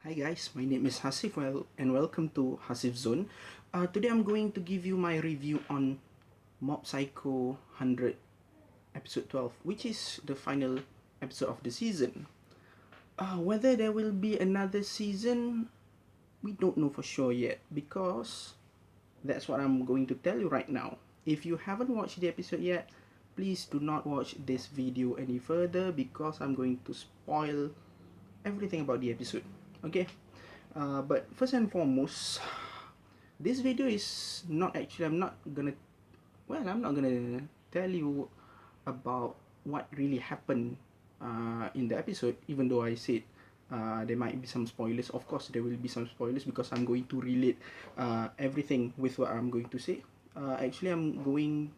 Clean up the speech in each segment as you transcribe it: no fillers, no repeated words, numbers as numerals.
Hi guys, my name is Hasif and welcome to Hasif Zone. Today I'm going to give you my review on Mob Psycho 100 episode 12, which is the final episode of the season. Whether there will be another season, we don't know for sure yet because that's what I'm going to tell you right now. If you haven't watched the episode yet, please do not watch this video any further because I'm going to spoil everything about the episode. Okay, but first and foremost, this video is not actually, I'm not gonna tell you about what really happened in the episode, even though I said there might be some spoilers. Of course, there will be some spoilers because I'm going to relate everything with what I'm going to say. Actually, I'm going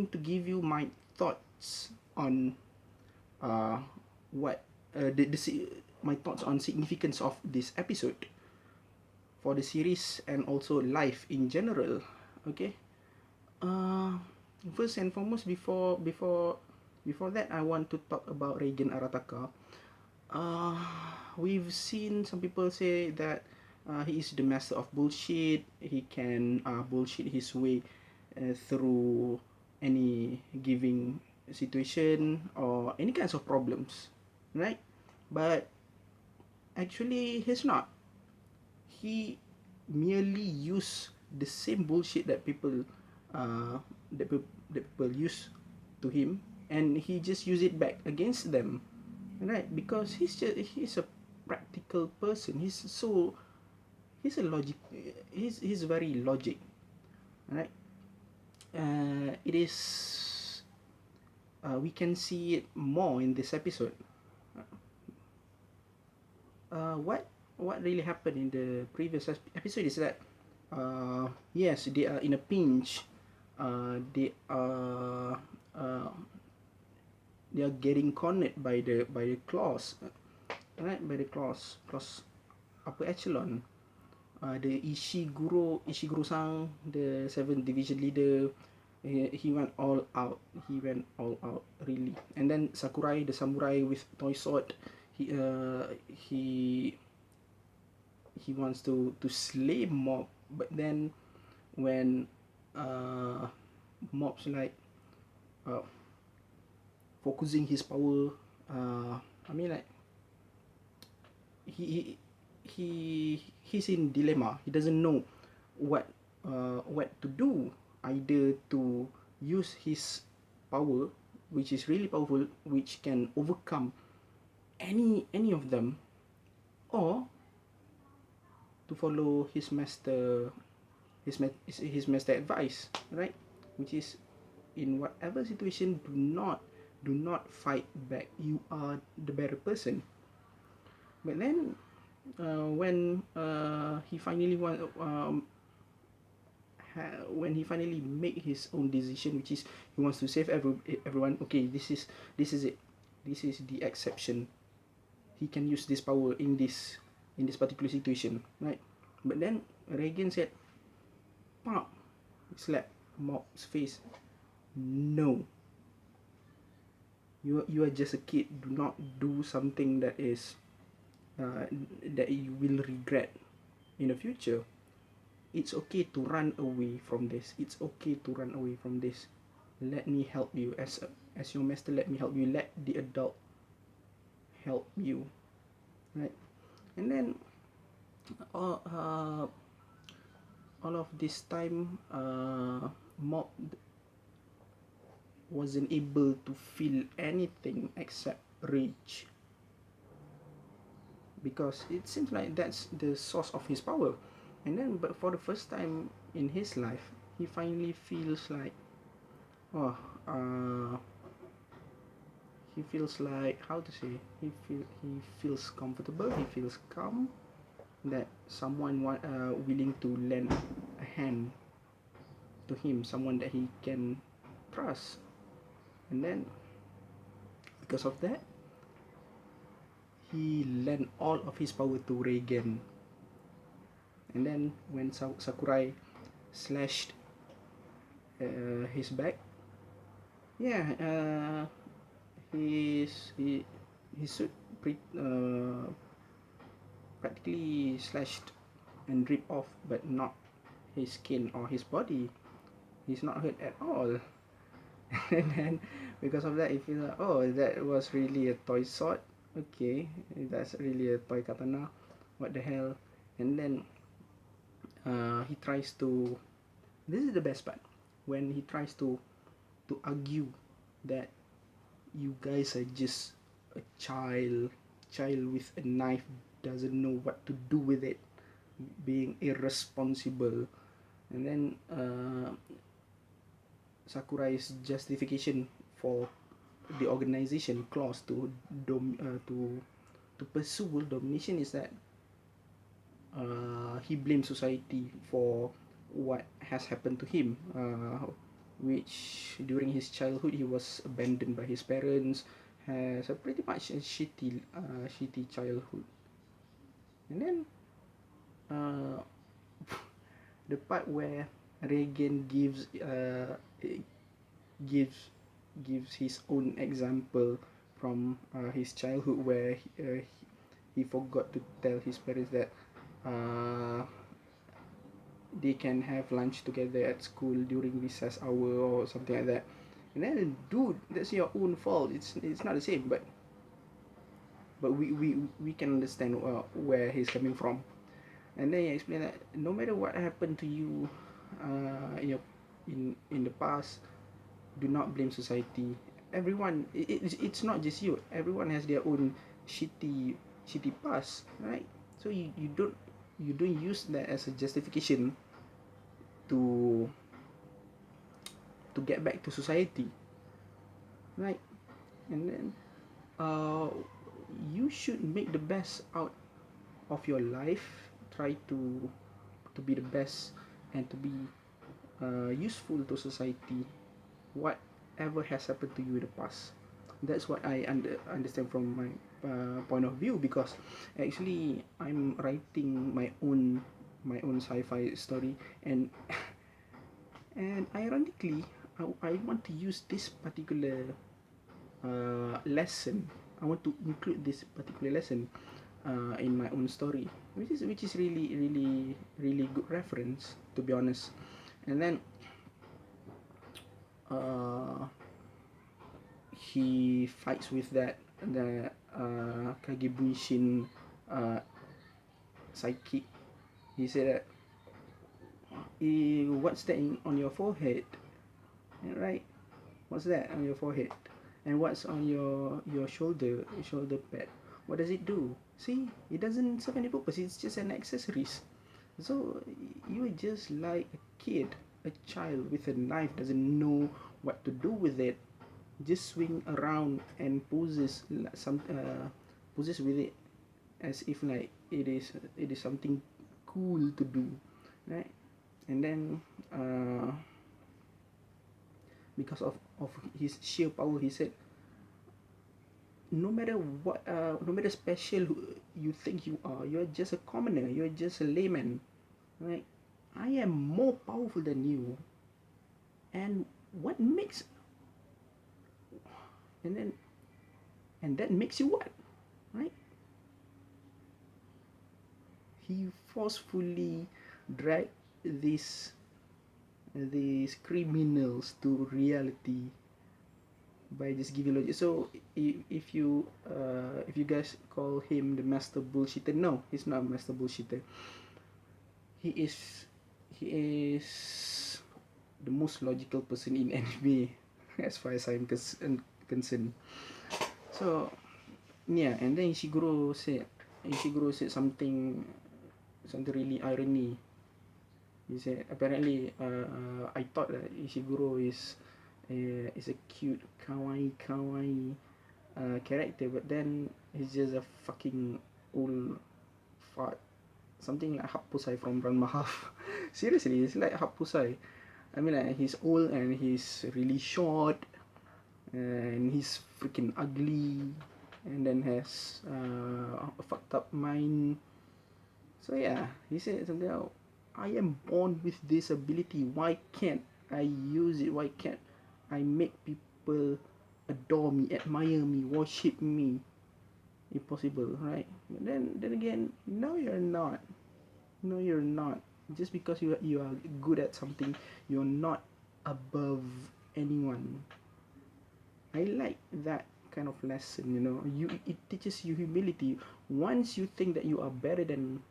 to give you my thoughts on uh, what my thoughts on significance of this episode for the series and also life in general. Okay. Uh, First and foremost, before that, I want to talk about Reigen Arataka. Uh, we've seen some people say that he is the master of bullshit. He can bullshit his way through any giving situation or any kinds of problems, right? But actually, he's not. He merely use the same bullshit that uh, that people use to him, and he just use it back against them, right? Because he's a practical person. He's a logic. He's very logic, right? It is. We can see it more in this episode. What really happened in the previous episode is that yes, they are in a pinch. Uh, they are getting cornered by the claws, right? By the claws upper echelon. The Ishiguro sang, the 7th division leader, he went all out. He went all out really. And then Sakurai, the samurai with toy sword, he he wants to slay Mob, but then when uh, Mob's like uh, focusing his power, I mean like he he he's in dilemma. He doesn't know what to do. Either to use his power, which is really powerful, which can overcome any of them, or to follow his master advice, right? Which is, in whatever situation, do not fight back. You are the better person. But then when he finally when he finally make his own decision, which is he wants to save everyone. Okay, this is it. This is the exception. He can use this power in this particular situation, right? But then Reagan said, "Pop," slap Mob's face. No, you are just a kid. Do not do something that you will regret in the future. It's okay to run away from this. It's okay to run away from this. Let me help you as your master. Let me help you. Let the adult help you, right? And then all uh, all of this time, Mob wasn't able to feel anything except rage, because it seems like that's the source of his power. And then, but for the first time in his life, he finally feels like, oh, he feels like, how to say, he feels comfortable, he feels calm, that someone willing to lend a hand to him, someone that he can trust. And then, because of that, he lent all of his power to Reagan. And then when Sakurai slashed his back, yeah, he he should practically slashed and ripped off, but not his skin or his body. He's not hurt at all. And then because of that, you feel like, oh, that was really a toy sword. Okay, that's really a toy katana. What the hell? And then he tries to. This is the best part when he tries to argue that you guys are just a child with a knife doesn't know what to do with it, being irresponsible. And then Sakurai's justification for the organization clause to pursue world domination is that he blames society for what has happened to him, which during his childhood he was abandoned by his parents, has a pretty much a shitty childhood. And then uh, the part where Reagan gives gives his own example from his childhood, where he forgot to tell his parents that uh, they can have lunch together at school during recess hour or something like that. And then, dude, that's your own fault. It's not the same, but we can understand where he's coming from. And then he explained that no matter what happened to you in the past, do not blame society. Everyone, it's not just you. Everyone has their own shitty past, right? So you don't use that as a justification to get back to society, right? And then uh, you should make the best out of your life. Try to be the best and to be useful to society, whatever has happened to you in the past. That's what I understand from my point of view, because actually I'm writing my own sci-fi story, and and ironically I want to use this particular lesson. I want to include this particular lesson in my own story, which is really good reference, to be honest. And then uh, he fights with the Kagebunshin uh, psychic. He said that, what's that on your forehead, right? What's that on your forehead? And what's on your shoulder pad? What does it do? See, it doesn't serve any purpose. It's just an accessories. So you're just like a kid, a child with a knife, doesn't know what to do with it. Just swing around and poses with it as if like it is something cool to do, right? And then because of his sheer power, he said, no matter what, no matter special you think you are, you're just a commoner, you're just a layman, right? I am more powerful than you. And what makes and then and that makes you what, right? He forcefully dragged these criminals to reality by just giving logic. So if you guys call him the master bullshitter, no, he's not a master bullshitter. He is he is the most logical person in anime as far as I'm concerned. So yeah, and then Ishiguro said something really irony. He said apparently I thought that Ishiguro is a cute kawaii character, but then he's just a fucking old fart, something like Hapusai from Ranma Half. Seriously, it's like Hapusai. I mean, like, he's old and he's really short and he's freaking ugly, and then has a fucked up mind. So yeah, he said something like, I am born with this ability. Why can't I use it? Why can't I make people adore me, admire me, worship me? impossible, right? But then again, no, you're not. No, you're not. Just because you are good at something, you're not above anyone. I like that kind of lesson. It teaches you humility. Once you think that you are better than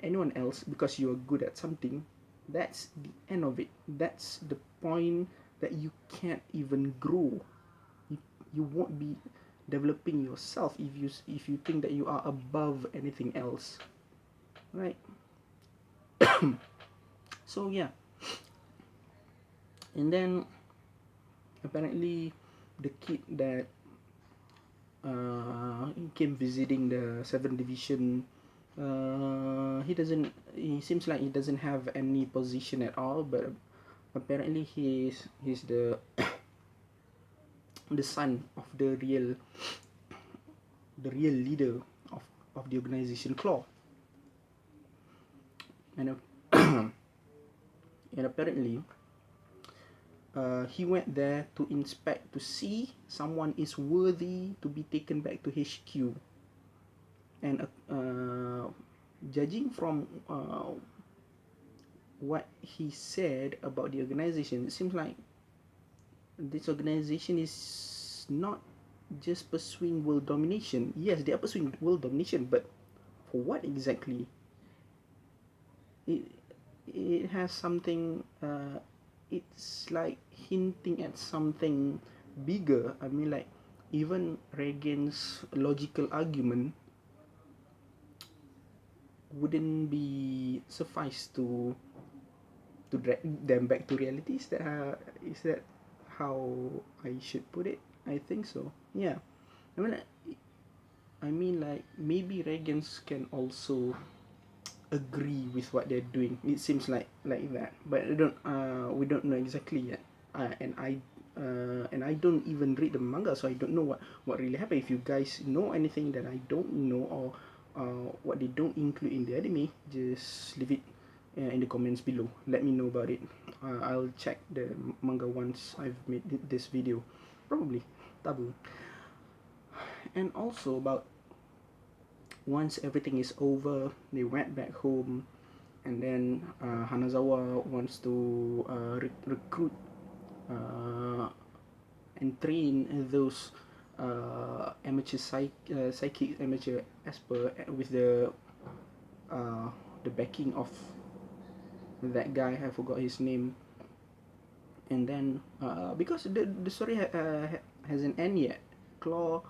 anyone else because you are good at something, that's the end of it. That's the point that you can't even grow. You, you won't be developing yourself if you think that you are above anything else, right? So yeah, and then apparently the kid that came visiting the 7th division, he seems like he doesn't have any position at all, but apparently he's the son of the real leader of the organization Claw. And and apparently he went there to inspect to see someone is worthy to be taken back to HQ. And judging from what he said about the organization, it seems like this organization is not just pursuing world domination. Yes, they are pursuing world domination, but for what exactly? It has something. It's like hinting at something bigger. I mean, like even Reagan's logical argument wouldn't be suffice to drag them back to reality. Is that how I should put it? I think so. Yeah. I mean like maybe Reagans can also agree with what they're doing. It seems like that, but we don't know exactly yet. And I don't even read the manga, so I don't know what really happened. If you guys know anything that I don't know, or what they don't include in the anime, just leave it in the comments below. Let me know about it. I'll check the manga once I've made this video, probably double. And also about once everything is over, they went back home, and then Hanazawa wants to recruit and train those amateur psychic amateur esper with the backing of that guy. I forgot his name. And then because the story hasn't end yet, Claw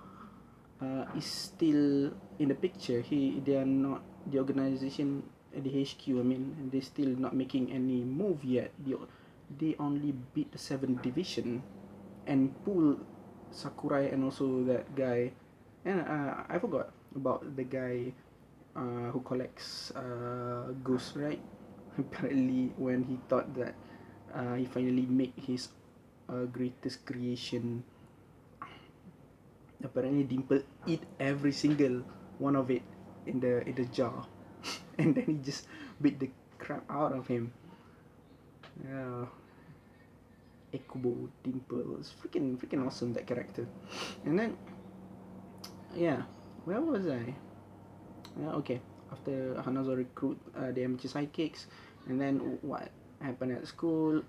is still in the picture. They are not the organization at the HQ. I mean, they're still not making any move yet. They only beat the 7th division and pull Sakurai and also that guy. And I forgot about the guy who collects ghosts, right? Apparently, when he thought that he finally made his greatest creation, apparently Dimple eat every single one of it in the jar, and then he just beat the crap out of him. Yeah, Ekubo Dimple was freaking awesome, that character. And then yeah, where was I? Okay, after Hanazo recruit the amateur psychics, and then what happened at school?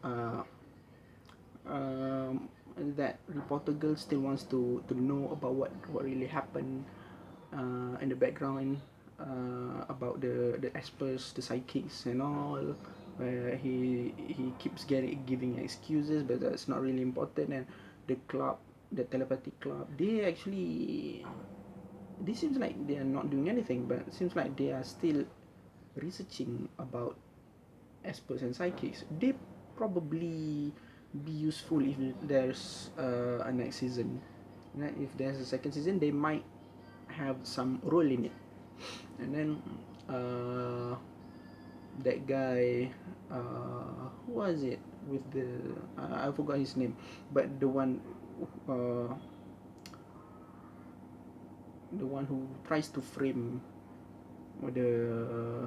That reporter girl still wants to know about what really happened in the background, about the espers, the psychics and all. Where he keeps giving excuses, but that's not really important. And the club, the telepathy club, this seems like they are not doing anything, but it seems like they are still researching about espers and psychics. They probably be useful if there's a next season. If there's a second season, they might have some role in it. And then that guy, who was it with the I forgot his name, but the one who tries to frame the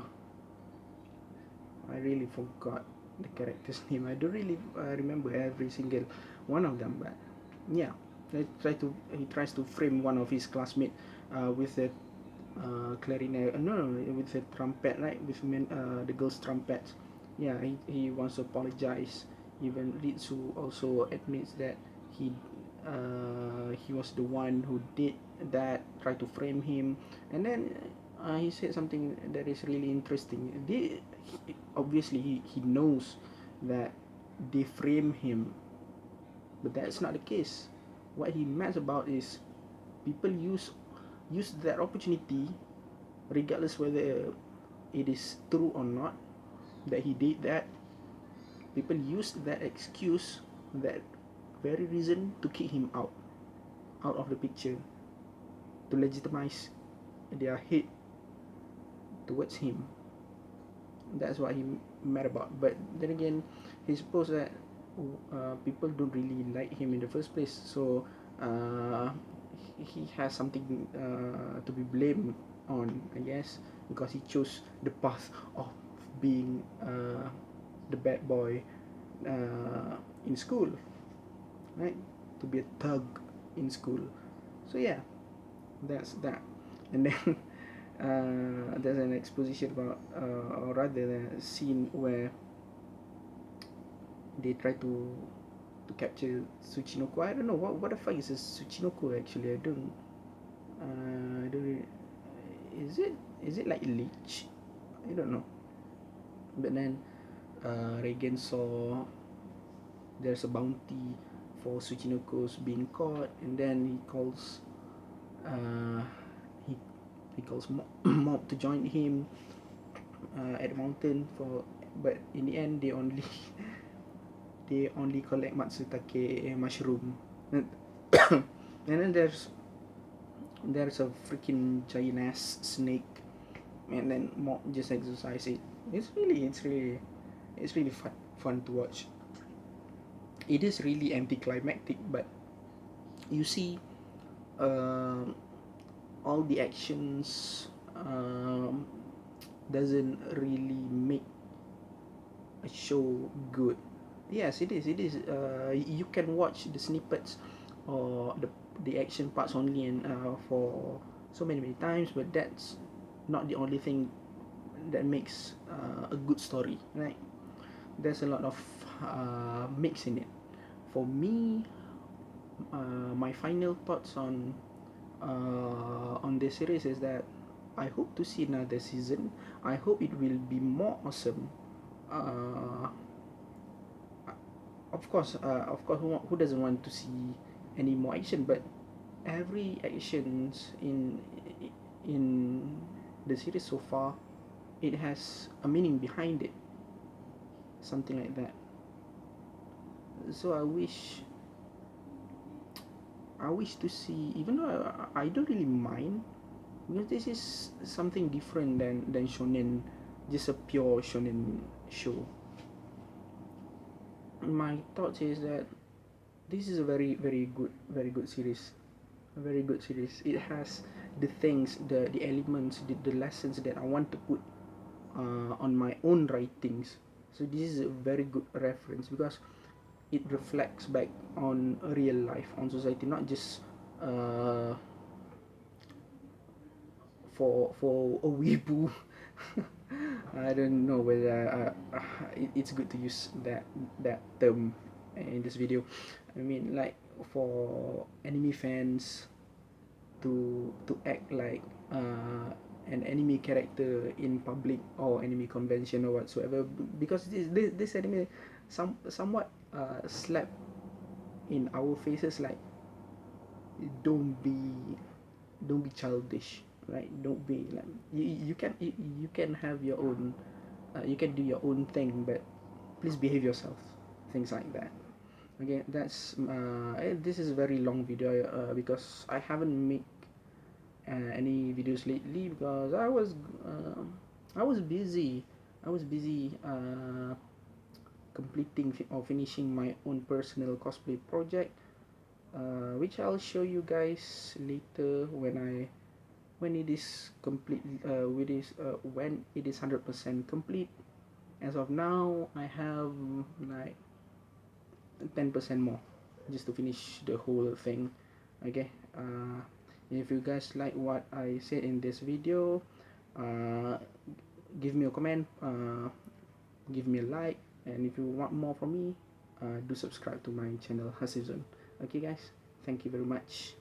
I really forgot the character's name. I don't really remember every single one of them, but yeah, he tries to frame one of his classmates with the clarinet, no, with the trumpet, right, with the girl's trumpet. Yeah, he wants to apologize. Even Ritsu also admits that he was the one who did that, try to frame him. And then he said something that is really interesting. Obviously he knows that they frame him, but that's not the case. What he mad about is people use that opportunity, regardless whether it is true or not that he did that. People use that excuse, that very reason, to kick him out of the picture, to legitimize their hate towards him. That's what he mad about. But then again, he supposed that people don't really like him in the first place, so uh, he has something to be blamed on, I guess, because he chose the path of being the bad boy in school, right? To be a thug in school. So yeah, that's that. And then there's an exposition about, or rather, a scene where they try to capture Tsuchinoko. I don't know what the fuck is a Tsuchinoko actually. I don't really, is it like a leech? I don't know. But then Reagan saw there's a bounty for Tsuchinokos being caught, and then uh, he he calls mob to join him at the mountain for, but in the end they only collect Matsutake mushroom. And then there's a freaking giant ass snake, and then mob just exercise it. It's really fun to watch. It is really anticlimactic, but you see um, all the actions doesn't really make a show good. Yes, it is. It is. You can watch the snippets or the action parts only, and for so many times, but that's not the only thing that makes a good story, right? There's a lot of mix in it. For me, my final thoughts on this series is that I hope to see another season. I hope it will be more awesome. Uh, of course, who doesn't want to see any more action? But every actions in the series so far, it has a meaning behind it, something like that. So I wish to see, even though I don't really mind, because this is something different than shonen, just a pure shonen show. My thoughts is that this is a very good series, a very good series. It has the things, the elements, the lessons that I want to put on my own writings. So this is a very good reference because it reflects back on real life, on society, not just uh, for a weeaboo. I don't know whether it's good to use that term in this video. I mean, like, for anime fans to act like an anime character in public or anime convention or whatsoever, because this anime somewhat slap in our faces, like, don't be don't be childish, right? Don't be like, you can have your own, you can do your own thing, but please behave yourself, things like that. Okay, that's this is a very long video because I haven't made any videos lately because I was busy. I was busy completing or finishing my own personal cosplay project, which I'll show you guys later when it is complete. When it is 100% complete. As of now, I have like 10% more just to finish the whole thing. Okay. If you guys like what I said in this video, give me a comment, give me a like, and if you want more from me, do subscribe to my channel Hasizon. Okay guys, thank you very much.